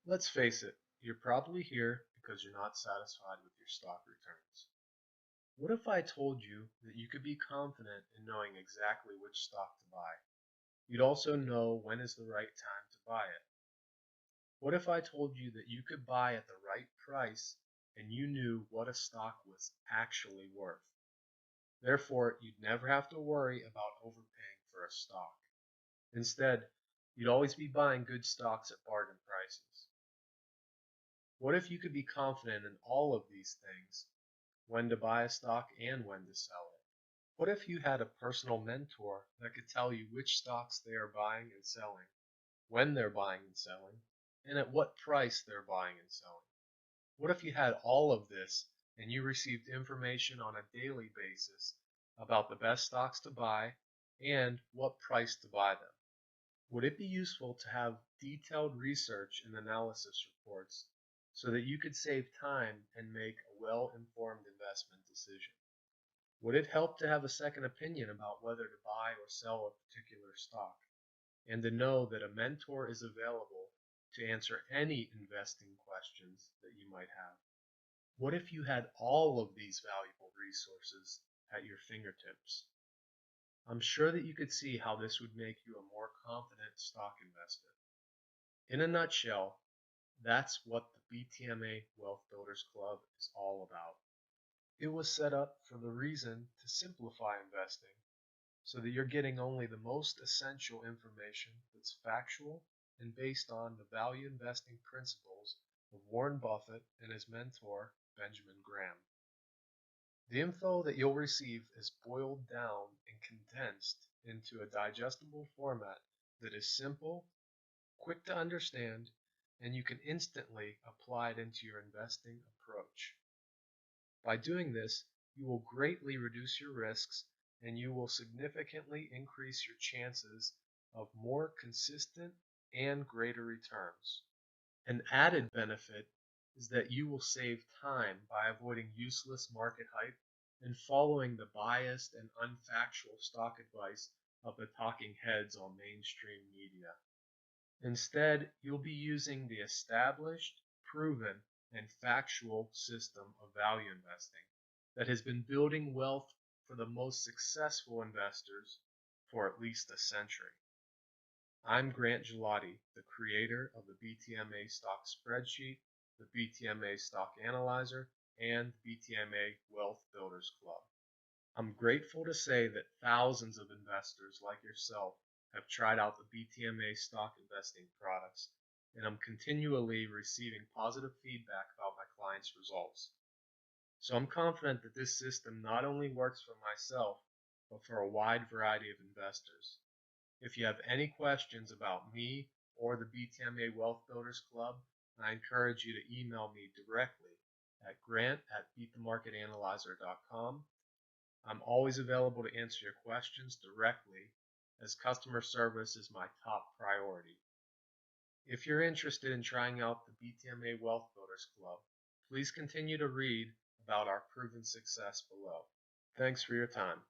Let's face it, you're probably here because you're not satisfied with your stock returns. What if I told you that you could be confident in knowing exactly which stock to buy? You'd also know when is the right time to buy it. What if I told you that you could buy at the right price and you knew what a stock was actually worth? Therefore, you'd never have to worry about overpaying for a stock. Instead, you'd always be buying good stocks at bargain prices. What if you could be confident in all of these things, when to buy a stock and when to sell it? What if you had a personal mentor that could tell you which stocks they are buying and selling, when they're buying and selling, and at what price they're buying and selling? What if you had all of this and you received information on a daily basis about the best stocks to buy and what price to buy them? Would it be useful to have detailed research and analysis reports so that you could save time and make a well-informed investment decision? Would it help to have a second opinion about whether to buy or sell a particular stock, and to know that a mentor is available to answer any investing questions that you might have? What if you had all of these valuable resources at your fingertips? I'm sure that you could see how this would make you a more confident stock investor. In a nutshell, that's what the BTMA Wealth Builders Club is all about. It was set up for the reason to simplify investing so that you're getting only the most essential information that's factual and based on the value investing principles of Warren Buffett and his mentor, Benjamin Graham. The info that you'll receive is boiled down and condensed into a digestible format that is simple, quick to understand, and you can instantly apply it into your investing approach. By doing this, you will greatly reduce your risks and you will significantly increase your chances of more consistent and greater returns. An added benefit is that you will save time by avoiding useless market hype and following the biased and unfactual stock advice of the talking heads on mainstream media. Instead, you'll be using the established, proven, and factual system of value investing that has been building wealth for the most successful investors for at least a century. I'm Grant Gelati, the creator of the BTMA Stock Spreadsheet, the BTMA Stock Analyzer, and BTMA Wealth Builders Club. I'm grateful to say that thousands of investors like yourself have tried out the BTMA stock investing products, and I'm continually receiving positive feedback about my clients' results. So I'm confident that this system not only works for myself, but for a wide variety of investors. If you have any questions about me or the BTMA Wealth Builders Club, I encourage you to email me directly at grant@BeatTheMarketAnalysis.com. I'm always available to answer your questions directly, as customer service is my top priority. If you're interested in trying out the BTMA Wealth Builders Club, please continue to read about our proven success below. Thanks for your time.